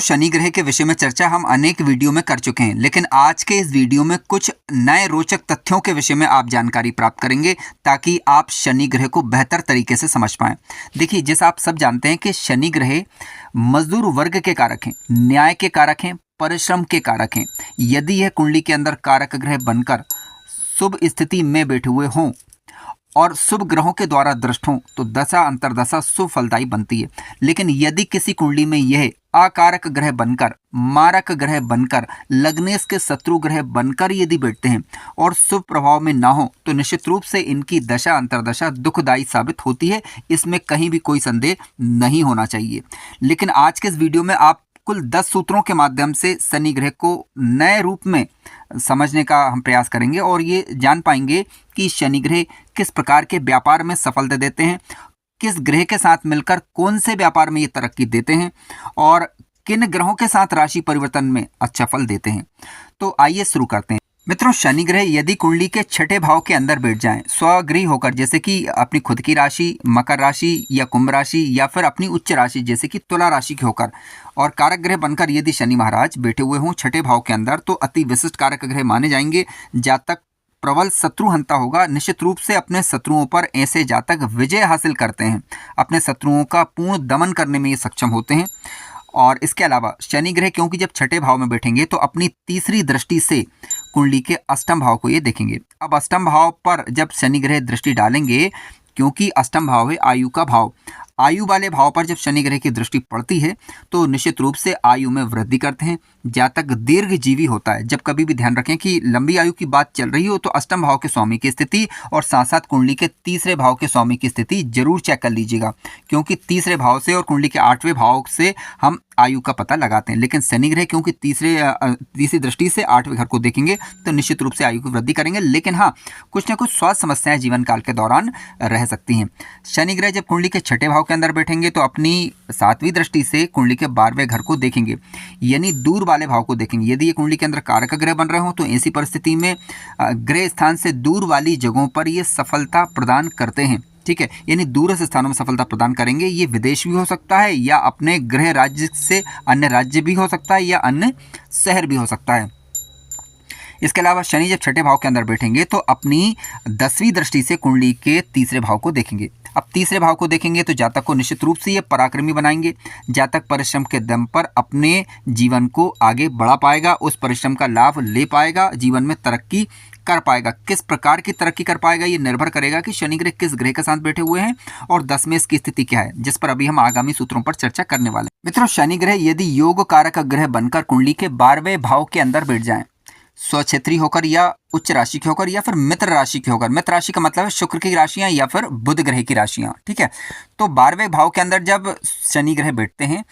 शनि ग्रह के विषय में चर्चा हम अनेक वीडियो में कर चुके हैं, लेकिन आज के इस वीडियो में कुछ नए रोचक तथ्यों के विषय में आप जानकारी प्राप्त करेंगे ताकि आप शनि ग्रह को बेहतर तरीके से समझ पाएं। देखिए, जैसा आप सब जानते हैं कि शनि ग्रह मजदूर वर्ग के कारक हैं, न्याय के कारक हैं, परिश्रम के कारक हैं। यदि यह कुंडली के अंदर कारक ग्रह बनकर शुभ स्थिति में बैठे हुए हों और शुभ ग्रहों के द्वारा दृष्ट हों तो दशा अंतरदशा शुभ फलदायी बनती है। लेकिन यदि किसी कुंडली में यह अकारक ग्रह बनकर, मारक ग्रह बनकर, लग्नेश के शत्रु ग्रह बनकर यदि बैठते हैं और शुभ प्रभाव में ना हो तो निश्चित रूप से इनकी दशा अंतरदशा दुखदायी साबित होती है। इसमें कहीं भी कोई संदेह नहीं होना चाहिए। लेकिन आज के इस वीडियो में आप कुल 10 सूत्रों के माध्यम से शनि ग्रह को नए रूप में समझने का हम प्रयास करेंगे और ये जान पाएंगे कि शनि ग्रह किस प्रकार के व्यापार में सफलता देते हैं, किस ग्रह के साथ मिलकर कौन से व्यापार में ये तरक्की देते हैं और किन ग्रहों के साथ राशि परिवर्तन में अच्छा फल देते हैं। तो आइए शुरू करते हैं। मित्रों, शनि ग्रह यदि कुंडली के छठे भाव के अंदर बैठ जाएं, स्वगृह होकर, जैसे कि अपनी खुद की राशि मकर राशि या कुंभ राशि या फिर अपनी उच्च राशि जैसे कि तुला राशि की होकर, और कारक ग्रह बनकर यदि शनि महाराज बैठे हुए हों छठे भाव के अंदर, तो अति विशिष्ट कारक ग्रह माने जाएंगे। जातक प्रबल शत्रुहंता होगा, निश्चित रूप से अपने शत्रुओं पर ऐसे जातक विजय हासिल करते हैं, अपने शत्रुओं का पूर्ण दमन करने में ये सक्षम होते हैं। और इसके अलावा शनि ग्रह क्योंकि जब छठे भाव में बैठेंगे तो अपनी तीसरी दृष्टि से कुंडली के अष्टम भाव को ये देखेंगे। अब अष्टम भाव पर जब शनि ग्रह दृष्टि डालेंगे, क्योंकि अष्टम भाव है आयु का भाव, आयु वाले भाव पर जब शनि ग्रह की दृष्टि पड़ती है तो निश्चित रूप से आयु में वृद्धि करते हैं, जातक दीर्घजीवी होता है। जब कभी भी ध्यान रखें कि लंबी आयु की बात चल रही हो तो अष्टम भाव के स्वामी की स्थिति और साथ साथ कुंडली के तीसरे भाव के स्वामी की स्थिति जरूर चेक कर लीजिएगा, क्योंकि तीसरे भाव से और कुंडली के 8वें भाव से हम आयु का पता लगाते हैं। लेकिन शनि ग्रह क्योंकि तीसरी दृष्टि से 8वें घर को देखेंगे तो निश्चित रूप से आयु की वृद्धि करेंगे। लेकिन हाँ, कुछ ना कुछ स्वास्थ्य समस्याएं जीवन काल के दौरान रह सकती हैं। शनि ग्रह जब कुंडली के छठे भाव के अंदर बैठेंगे तो अपनी 7वीं दृष्टि से कुंडली के 12वें घर को देखेंगे, यानी दूर वाले भाव को देखेंगे। यदि ये कुंडली के अंदर कारक ग्रह बन रहे हो तो ऐसी परिस्थिति में ग्रह स्थान से दूर वाली जगहों पर ये सफलता प्रदान करते हैं। ठीक है, यानी दूरस्थ स्थानों में सफलता प्रदान करेंगे। ये विदेश भी हो सकता है या अपने गृह राज्य से अन्य राज्य भी हो सकता है या अन्य शहर भी हो सकता है। इसके अलावा शनि जब छठे भाव के अंदर बैठेंगे तो अपनी 10वीं दृष्टि से कुंडली के तीसरे भाव को देखेंगे। अब तीसरे भाव को देखेंगे तो जातक को निश्चित रूप से ये पराक्रमी बनाएंगे। जातक परिश्रम के दम पर अपने जीवन को आगे बढ़ा पाएगा, उस परिश्रम का लाभ ले पाएगा, जीवन में तरक्की कर पाएगा। किस प्रकार की तरक्की कर पाएगा ये निर्भर करेगा कि शनि ग्रह किस ग्रह के साथ बैठे हुए हैं और 10 में इसकी स्थिति क्या है, जिस पर अभी हम आगामी सूत्रों पर चर्चा करने वाले हैं। मित्रों, शनि ग्रह यदि योग कारक ग्रह बनकर कुंडली के 12वें भाव के अंदर बैठ जाएं, स्वक्षेत्री होकर या उच्च राशि की होकर या फिर मित्र राशि की होकर, मित्र राशि का मतलब है शुक्र की राशियां या फिर बुध ग्रह की राशियां। ठीक है, तो 12वें भाव के अंदर जब शनि ग्रह बैठते हैं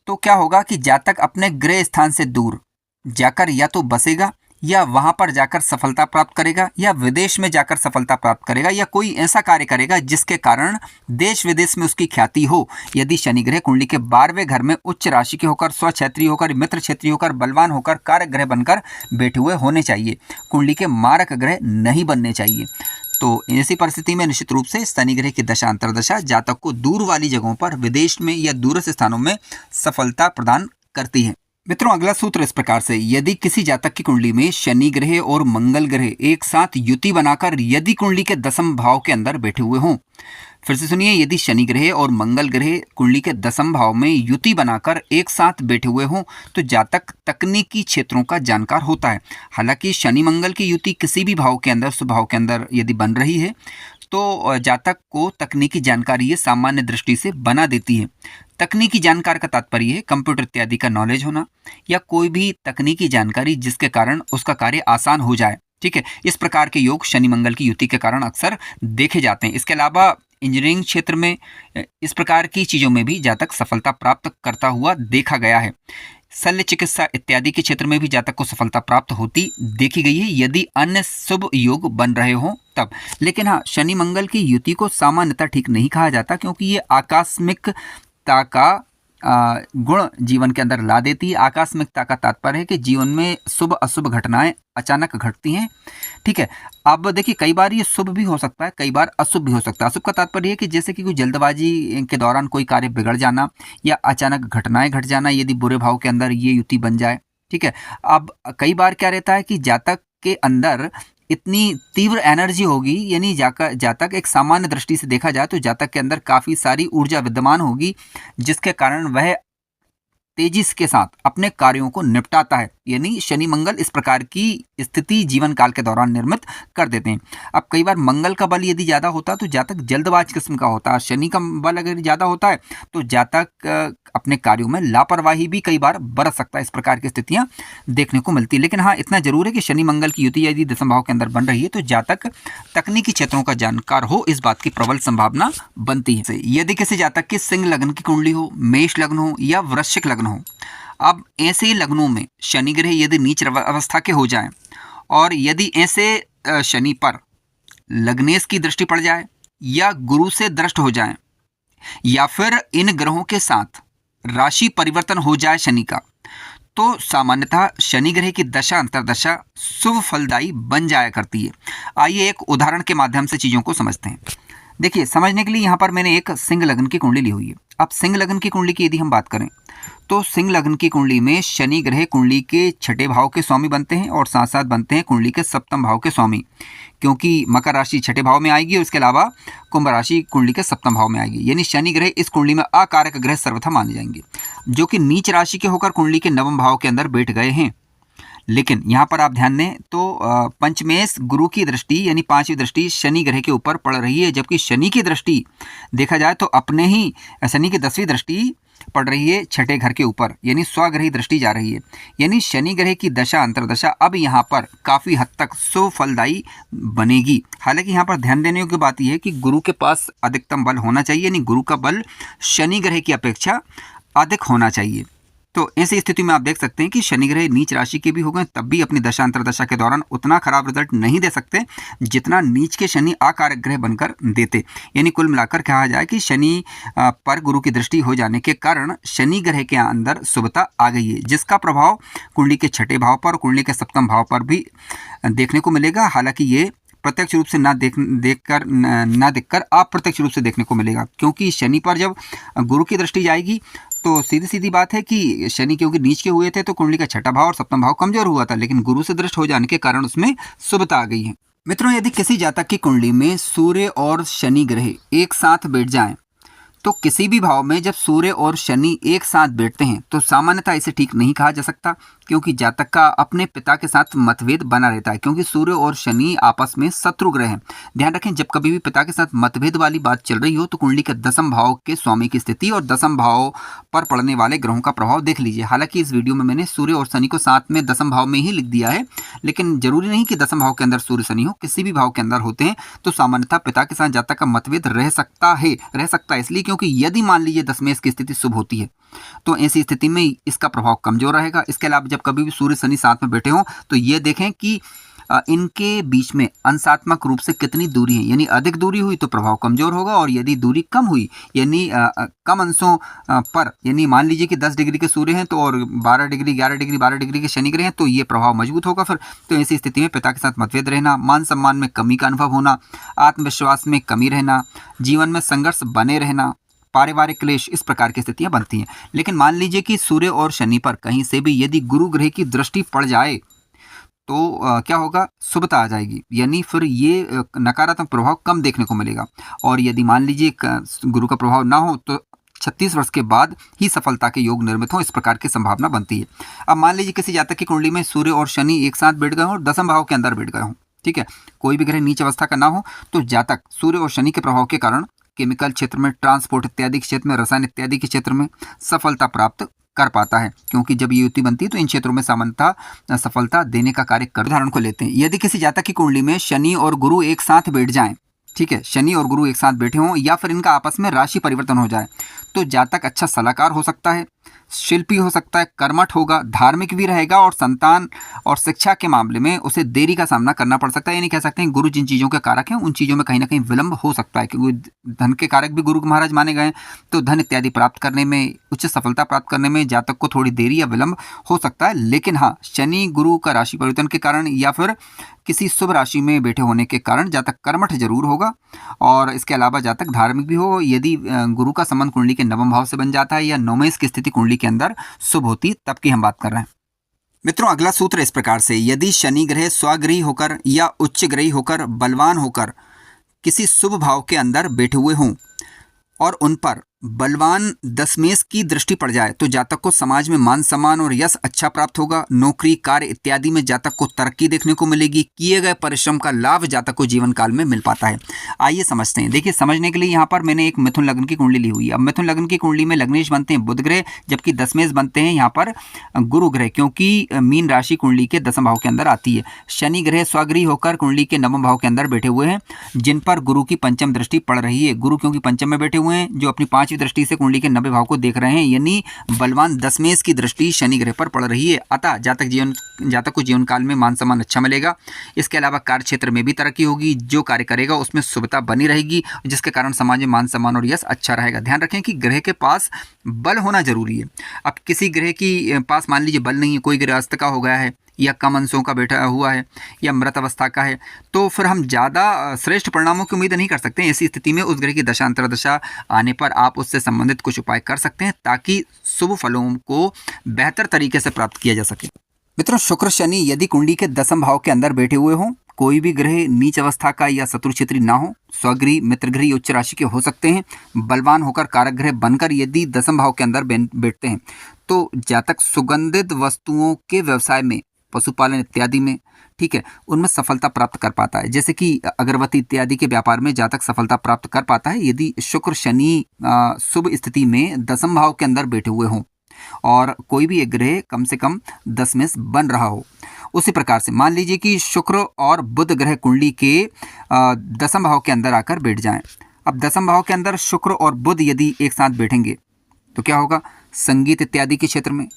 तो क्या होगा कि जातक अपने गृह स्थान से दूर जाकर या तो बसेगा या वहां पर जाकर सफलता प्राप्त करेगा या विदेश में जाकर सफलता प्राप्त करेगा या कोई ऐसा कार्य करेगा जिसके कारण देश विदेश में उसकी ख्याति हो। यदि शनि ग्रह कुंडली के 12वें घर में उच्च राशि के होकर, स्वक्षेत्री होकर, मित्र क्षेत्री होकर, बलवान होकर, कारक ग्रह बनकर बैठे हुए होने चाहिए, कुंडली के मारक ग्रह नहीं बनने चाहिए। तो ऐसी परिस्थिति में निश्चित रूप से शनि ग्रह की दशा अंतरदशा जातक को दूर वाली जगहों पर, विदेश में या दूरस्थ स्थानों में सफलता प्रदान करती है। मित्रों, अगला सूत्र इस प्रकार से, यदि किसी जातक की कुंडली में शनि ग्रह और मंगल ग्रह एक साथ युति बनाकर यदि कुंडली के 10म भाव के अंदर बैठे हुए हों, फिर से सुनिए, यदि शनि ग्रह और मंगल ग्रह कुंडली के 10म भाव में युति बनाकर एक साथ बैठे हुए हों तो जातक तकनीकी क्षेत्रों का जानकार होता है। हालांकि शनि मंगल की युति किसी भी भाव के अंदर, शुभ भाव के अंदर यदि बन रही है तो जातक को तकनीकी जानकारी ये सामान्य दृष्टि से बना देती है। तकनीकी जानकार का तात्पर्य है कंप्यूटर इत्यादि का नॉलेज होना या कोई भी तकनीकी जानकारी जिसके कारण उसका कार्य आसान हो जाए। ठीक है, इस प्रकार के योग शनि मंगल की युति के कारण अक्सर देखे जाते हैं। इसके अलावा इंजीनियरिंग क्षेत्र में इस प्रकार की चीज़ों में भी जातक सफलता प्राप्त करता हुआ देखा गया है। शल्य चिकित्सा इत्यादि के क्षेत्र में भी जातक को सफलता प्राप्त होती देखी गई है यदि अन्य शुभ योग बन रहे हों तब। लेकिन हाँ, शनि मंगल की युति को सामान्यतः ठीक नहीं कहा जाता, क्योंकि ये आकस्मिकता का गुण जीवन के अंदर ला देती है। आकस्मिकता का तात्पर्य है कि जीवन में शुभ अशुभ घटनाएं अचानक घटती हैं। ठीक है, अब देखिए कई बार ये शुभ भी हो सकता है, कई बार अशुभ भी हो सकता है। अशुभ का तात्पर्य है कि जैसे कि कोई जल्दबाजी के दौरान कोई कार्य बिगड़ जाना या अचानक घटनाएं घट जाना, यदि बुरे भाव के अंदर ये युति बन जाए। ठीक है, अब कई बार क्या रहता है कि जातक के अंदर इतनी तीव्र एनर्जी होगी, यानी जातक एक सामान्य दृष्टि से देखा जाए तो जातक के अंदर काफ़ी सारी ऊर्जा विद्यमान होगी, जिसके कारण वह तेजी के साथ अपने कार्यों को निपटाता है। यानी शनि मंगल इस प्रकार की स्थिति जीवन काल के दौरान निर्मित कर देते हैं। अब कई बार मंगल का बल यदि ज़्यादा होता है तो जातक जल्दबाज किस्म का होता है। शनि का बल अगर ज़्यादा होता है तो जातक अपने कार्यों में लापरवाही भी कई बार बरत सकता है। इस प्रकार की स्थितियां देखने को मिलती है। लेकिन हाँ, इतना जरूर है कि शनि मंगल की युति यदि दशम भाव के अंदर बन रही है तो जातक तकनीकी क्षेत्रों का जानकार हो, इस बात की प्रबल संभावना बनती है। यदि किसी जातक की सिंह लग्न की कुंडली हो, मेष लग्न हो या वृश्चिक लग्न हो, अब ऐसे लग्नों में शनि ग्रह यदि नीच अवस्था के हो जाएं और यदि ऐसे शनि पर लग्नेश की दृष्टि पड़ जाए या गुरु से दृष्ट हो जाए या फिर इन ग्रहों के साथ राशि परिवर्तन हो जाए शनि का, तो सामान्यतः शनि ग्रह की दशा अंतर्दशा शुभ फलदायी बन जाया करती है। आइए एक उदाहरण के माध्यम से चीज़ों को समझते हैं। देखिए, समझने के लिए यहाँ पर मैंने एक सिंह लग्न की कुंडली ली हुई है। अब सिंह लग्न की कुंडली की यदि हम बात करें तो सिंह लग्न की कुंडली में शनि ग्रह कुंडली के छठे भाव के स्वामी बनते हैं और साथ साथ बनते हैं कुंडली के सप्तम भाव के स्वामी, क्योंकि मकर राशि छठे भाव में आएगी और इसके अलावा कुंभ राशि कुंडली के सप्तम भाव में आएगी। यानी शनि ग्रह इस कुंडली में अकारक ग्रह सर्वथा माने जाएंगे, जो कि नीच राशि के होकर कुंडली के नवम भाव के अंदर बैठ गए हैं। लेकिन यहाँ पर आप ध्यान दें तो पंचमेश गुरु की दृष्टि यानी पांचवी दृष्टि शनि ग्रह के ऊपर पड़ रही है, जबकि शनि की दृष्टि देखा जाए तो अपने ही शनि की 10वीं दृष्टि पड़ रही है छठे घर के ऊपर, यानी स्वग्रही दृष्टि जा रही है। यानी शनि ग्रह की दशा अंतर्दशा अब यहाँ पर काफ़ी हद तक सुफलदायी बनेगी। हालांकि यहाँ पर ध्यान देने की बात यह है कि गुरु के पास अधिकतम बल होना चाहिए, यानी गुरु का बल शनि ग्रह की अपेक्षा अधिक होना चाहिए। तो ऐसी स्थिति में आप देख सकते हैं कि शनि ग्रह नीच राशि के भी हो गए तब भी अपनी दशा अंतर्दशा के दौरान उतना खराब रिजल्ट नहीं दे सकते जितना नीच के शनि आकारक ग्रह बनकर देते। यानी कुल मिलाकर कहा जाए कि शनि पर गुरु की दृष्टि हो जाने के कारण शनि ग्रह के अंदर शुभता आ गई है, जिसका प्रभाव कुंडली के छठे भाव पर, कुंडली के सप्तम भाव पर भी देखने को मिलेगा। हालांकि ये प्रत्यक्ष रूप से ना देखकर अप्रत्यक्ष रूप से देखने को मिलेगा, क्योंकि शनि पर जब गुरु की दृष्टि जाएगी तो सीधी सीधी बात है कि शनि क्योंकि नीच के हुए थे तो कुंडली का छठा भाव और सप्तम भाव कमजोर हुआ था, लेकिन गुरु से दृष्ट हो जाने के कारण उसमें शुभता आ गई है। मित्रों, यदि किसी जातक की कुंडली में सूर्य और शनि ग्रह एक साथ बैठ जाएं, तो किसी भी भाव में जब सूर्य और शनि एक साथ बैठते हैं तो सामान्यतः इसे ठीक नहीं कहा जा सकता, क्योंकि जातक का अपने पिता के साथ मतभेद बना रहता है, क्योंकि सूर्य और शनि आपस में शत्रु ग्रह हैं। ध्यान रखें, जब कभी भी पिता के साथ मतभेद वाली बात चल रही हो तो कुंडली के दसम भाव के स्वामी की स्थिति और दसम भाव पर पड़ने वाले ग्रहों का प्रभाव देख लीजिए। हालांकि इस वीडियो में मैंने सूर्य और शनि को साथ में दसम भाव में ही लिख दिया है, लेकिन जरूरी नहीं कि दसम भाव के अंदर सूर्य शनि हो, किसी भी भाव के अंदर होते हैं तो सामान्यतः पिता के साथ जातक का मतभेद रह सकता है इसलिए क्योंकि यदि मान लीजिए दशमेश की स्थिति शुभ होती है तो ऐसी स्थिति में इसका प्रभाव कमजोर रहेगा। इसके अलावा जब कभी भी सूर्य शनि साथ में बैठे हों तो ये देखें कि इनके बीच में अंशात्मक रूप से कितनी दूरी है, यानी अधिक दूरी हुई तो प्रभाव कमजोर होगा और यदि दूरी कम हुई यानी कम अंशों पर, यानी मान लीजिए कि 10 डिग्री के सूर्य हैं तो और 12 डिग्री 11 डिग्री 12 डिग्री के शनि ग्रह हैं तो ये प्रभाव मजबूत होगा फिर। तो ऐसी स्थिति में पिता के साथ मतभेद रहना, मान सम्मान में कमी का अनुभव होना, आत्मविश्वास में कमी रहना, जीवन में संघर्ष बने रहना, पारिवारिक क्लेश, इस प्रकार की स्थितियां बनती हैं। लेकिन मान लीजिए कि सूर्य और शनि पर कहीं से भी यदि गुरु ग्रह की दृष्टि पड़ जाए तो क्या होगा, शुभता आ जाएगी, यानी फिर ये नकारात्मक प्रभाव कम देखने को मिलेगा। और यदि मान लीजिए गुरु का प्रभाव ना हो तो 36 वर्ष के बाद ही सफलता के योग निर्मित हों, इस प्रकार की संभावना बनती है। अब मान लीजिए किसी जातक की कुंडली में सूर्य और शनि एक साथ बैठ गए हों और दसम भाव के अंदर बैठ गए हों, ठीक है, कोई भी ग्रह नीच अवस्था का ना हो, तो जातक सूर्य और शनि के प्रभाव के कारण केमिकल क्षेत्र में, ट्रांसपोर्ट इत्यादि के क्षेत्र में, रसायन इत्यादि के क्षेत्र में सफलता प्राप्त कर पाता है, क्योंकि जब ये युति बनती है तो इन क्षेत्रों में सामान्यतः सफलता देने का कार्य कर। उदाहरण को लेते हैं, यदि किसी जातक की कुंडली में शनि और गुरु एक साथ बैठ जाएं, ठीक है, शनि और गुरु एक साथ बैठे हों या फिर इनका आपस में राशि परिवर्तन हो जाए तो जातक अच्छा सलाहकार हो सकता है, शिल्पी हो सकता है, कर्मठ होगा, धार्मिक भी रहेगा और संतान और शिक्षा के मामले में उसे देरी का सामना करना पड़ सकता है। यानी कह सकते हैं गुरु जिन चीज़ों के कारक हैं उन चीज़ों में कहीं ना कहीं विलंब हो सकता है, क्योंकि धन के कारक भी गुरु महाराज माने गए हैं। तो धन इत्यादि प्राप्त करने में, उच्च सफलता प्राप्त करने में जातक को थोड़ी देरी या विलंब हो सकता है। लेकिन हाँ, शनि गुरु का राशि परिवर्तन के कारण या फिर किसी शुभ राशि में बैठे होने के कारण जातक कर्मठ जरूर होगा। और इसके अलावा जातक धार्मिक भी हो, यदि गुरु का संबंध कुंडली के नवम भाव से बन जाता है या नवमेश की स्थिति कुंडली के अंदर शुभ होती, तब की हम बात कर रहे हैं। मित्रों, अगला सूत्र इस प्रकार से, यदि शनि ग्रह स्वग्रही होकर या उच्च ग्रही होकर बलवान होकर किसी शुभ भाव के अंदर बैठे हुए हों और उन पर बलवान दशमेश की दृष्टि पड़ जाए तो जातक को समाज में मान सम्मान और यश अच्छा प्राप्त होगा। नौकरी, कार्य इत्यादि में जातक को तरक्की देखने को मिलेगी। किए गए परिश्रम का लाभ जातक को जीवन काल में मिल पाता है। आइए समझते हैं। देखिए, समझने के लिए यहाँ पर मैंने एक मिथुन लग्न की कुंडली ली हुई है। अब मिथुन लग्न की कुंडली में लग्नेश बनते हैं बुध ग्रह, जबकि दशमेश बनते हैं यहाँ पर गुरु ग्रह, क्योंकि मीन राशि कुंडली के दसम भाव के अंदर आती है। शनि ग्रह स्वगृही होकर कुंडली के नवम भाव के अंदर बैठे हुए हैं, जिन पर गुरु की पंचम दृष्टि पड़ रही है। गुरु क्योंकि पंचम में बैठे हुए हैं, जो अपनी पांचवी दृष्टि से कुंडली के 90 भाव को देख रहे हैं, यानी बलवान दशमेश की दृष्टि शनि ग्रह पर पड़ रही है। अतः जातक को जीवन काल में मान सम्मान अच्छा मिलेगा। इसके अलावा कार्य क्षेत्र में भी तरक्की होगी। जो कार्य करेगा उसमें शुभता बनी रहेगी, जिसके कारण समाज में मान सम्मान और यश अच्छा रहेगा। ध्यान रखें कि ग्रह के पास बल होना जरूरी है। अब किसी ग्रह की पास मान लीजिए बल नहीं है, कोई ग्रह अस्त का हो गया है या कम अंशों का बैठा हुआ है या मृत अवस्था का है, तो फिर हम ज़्यादा श्रेष्ठ परिणामों की उम्मीद नहीं कर सकते हैं। ऐसी स्थिति में उस ग्रह की दशा अंतर्दशा आने पर आप उससे संबंधित कुछ उपाय कर सकते हैं, ताकि शुभ फलों को बेहतर तरीके से प्राप्त किया जा सके। मित्रों, शुक्र शनि यदि कुंडली के दसम भाव के अंदर बैठे हुए हों, कोई भी ग्रह नीच अवस्था का या शत्रु क्षेत्री ना हो, स्वगृही, मित्रगृही, उच्च राशि के हो सकते हैं, बलवान होकर कारक ग्रह बनकर यदि दसम भाव के अंदर बैठते हैं, तो जातक सुगंधित वस्तुओं के व्यवसाय में, पशुपालन इत्यादि में, ठीक है, उनमें सफलता प्राप्त कर पाता है। जैसे कि अगरबत्ती इत्यादि के व्यापार में जातक सफलता प्राप्त कर पाता है यदि शुक्र शनि शुभ स्थिति में दसम भाव के अंदर बैठे हुए हों और कोई भी एक ग्रह कम से कम दशमेश बन रहा हो। उसी प्रकार से मान लीजिए कि शुक्र और बुध ग्रह कुंडली के दसम भाव के अंदर आकर बैठ जाएं। अब दसम भाव के अंदर शुक्र और बुध यदि एक साथ बैठेंगे तो क्या होगा? संगीत इत्यादि के क्षेत्र में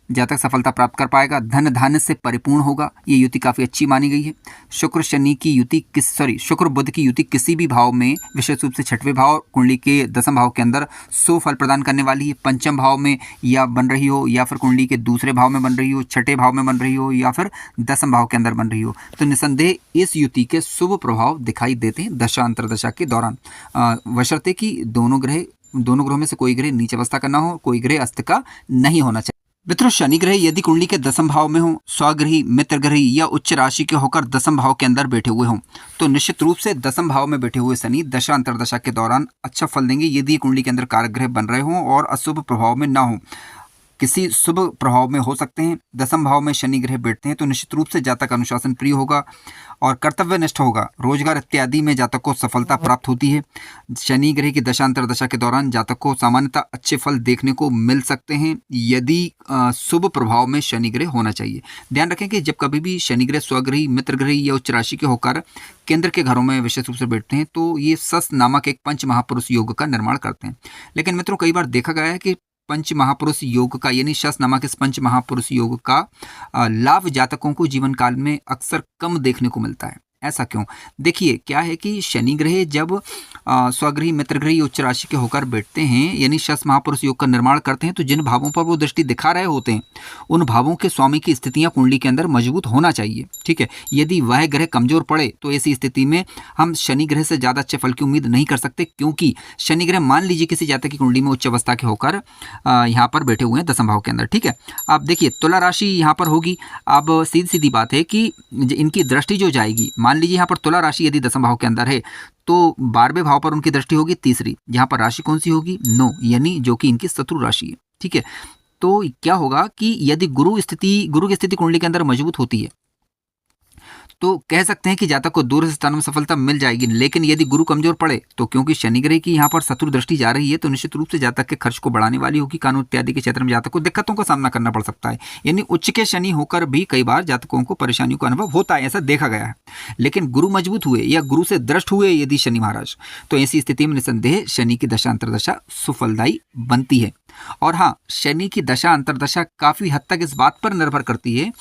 जातक सफलता प्राप्त कर पाएगा। धन धान्य से परिपूर्ण होगा। ये युति काफ़ी अच्छी मानी गई है। शुक्र शनि की युति शुक्र बुध की युति किसी भी भाव में, विशेष रूप से छठवें भाव कुंडली के दसम भाव के अंदर शुभ फल प्रदान करने वाली है। पंचम भाव में या बन रही हो, या फिर कुंडली के दूसरे भाव में बन रही हो, छठे भाव में बन रही हो, या फिर दसम भाव के अंदर बन रही हो, तो निसंदेह इस युति के शुभ प्रभाव दिखाई देते हैं दशा अंतर्दशा के दौरान, बशर्ते कि दोनों ग्रहों में से कोई ग्रह नीच अवस्था का ना हो, कोई ग्रह अस्त का नहीं होना चाहिए। मित्रों, शनि ग्रह यदि कुंडली के दसम भाव में हो, स्वगृही, मित्रगृही या उच्च राशि के होकर दसम भाव के अंदर बैठे हुए हों, तो निश्चित रूप से दसम भाव में बैठे हुए शनि दशा अंतर्दशा के दौरान अच्छा फल देंगे यदि कुंडली के अंदर कारक ग्रह बन रहे हों और अशुभ प्रभाव में ना हो, किसी शुभ प्रभाव में हो सकते हैं। दसम भाव में शनि ग्रह बैठते हैं तो निश्चित रूप से जातक अनुशासन प्रिय होगा और कर्तव्यनिष्ठ होगा। रोजगार इत्यादि में जातक को सफलता प्राप्त होती है। शनि ग्रह की दशा अंतर्दशा के दौरान जातक को सामान्यतः अच्छे फल देखने को मिल सकते हैं यदि शुभ प्रभाव में शनि ग्रह होना चाहिए। ध्यान रखें कि जब कभी भी शनि ग्रह स्वगृही, मित्रगृही या उच्च राशि के होकर केंद्र के घरों में विशेष रूप से बैठते हैं तो ये सस नामक एक पंच महापुरुष योग का निर्माण करते हैं। लेकिन मित्रों, कई बार देखा गया है कि पंच महापुरुष योग का, यानी शस नामक इस पंच महापुरुष योग का लाभ जातकों को जीवन काल में अक्सर कम देखने को मिलता है। ऐसा क्यों? देखिए, क्या है कि शनि ग्रह जब स्वगृही, मित्रगृही, उच्च राशि के होकर बैठते हैं, यानी शस महापुरुष योग का निर्माण करते हैं, तो जिन भावों पर वो दृष्टि दिखा रहे होते हैं उन भावों के स्वामी की स्थितियां कुंडली के अंदर मजबूत होना चाहिए। ठीक है, यदि वह ग्रह कमजोर पड़े तो ऐसी स्थिति में हम शनि ग्रह से ज़्यादा अच्छे फल की उम्मीद नहीं कर सकते, क्योंकि शनि ग्रह मान लीजिए किसी जातक की कुंडली में उच्च अवस्था के होकर यहाँ पर बैठे हुए हैं दसम भाव के अंदर। ठीक है, अब देखिए तुला राशि यहाँ पर होगी। अब सीधी बात है कि इनकी दृष्टि जो जाएगी, मान लीजिए यहाँ पर तुला राशि यदि दसम भाव के अंदर है तो 12वें भाव पर उनकी दृष्टि होगी तीसरी, जहाँ पर राशि कौन सी होगी? 9, यानी जो कि इनकी शत्रु राशि है। ठीक है, तो क्या होगा कि यदि गुरु की स्थिति कुंडली के अंदर मजबूत होती है तो कह सकते हैं कि जातक को दूर स्थान में सफलता मिल जाएगी। लेकिन यदि गुरु कमजोर पड़े तो क्योंकि शनि ग्रह की यहाँ पर शत्रु दृष्टि जा रही है तो निश्चित रूप से जातक के खर्च को बढ़ाने वाली होगी। कानून इत्यादि के क्षेत्र में जातक को दिक्कतों का सामना करना पड़ सकता है। यानी उच्च के शनि होकर भी कई बार जातकों को परेशानियों का अनुभव होता है, ऐसा देखा गया है। लेकिन गुरु मजबूत हुए या गुरु से दृष्ट हुए यदि शनि महाराज, तो ऐसी स्थिति में निसंदेह शनि की दशा अंतर्दशा सुफलदायी बनती है। और हाँ, शनि की दशा अंतर्दशा काफ़ी हद तक इस बात पर निर्भर करती है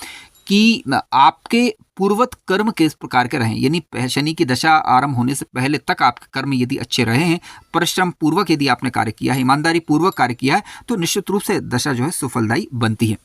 कि आपके पूर्वत कर्म किस प्रकार के रहें। यानी शनि की दशा आरंभ होने से पहले तक आपके कर्म यदि अच्छे रहे हैं, परिश्रम पूर्वक यदि आपने कार्य किया है, ईमानदारी पूर्वक कार्य किया है, तो निश्चित रूप से दशा जो है सुफलदायी बनती है।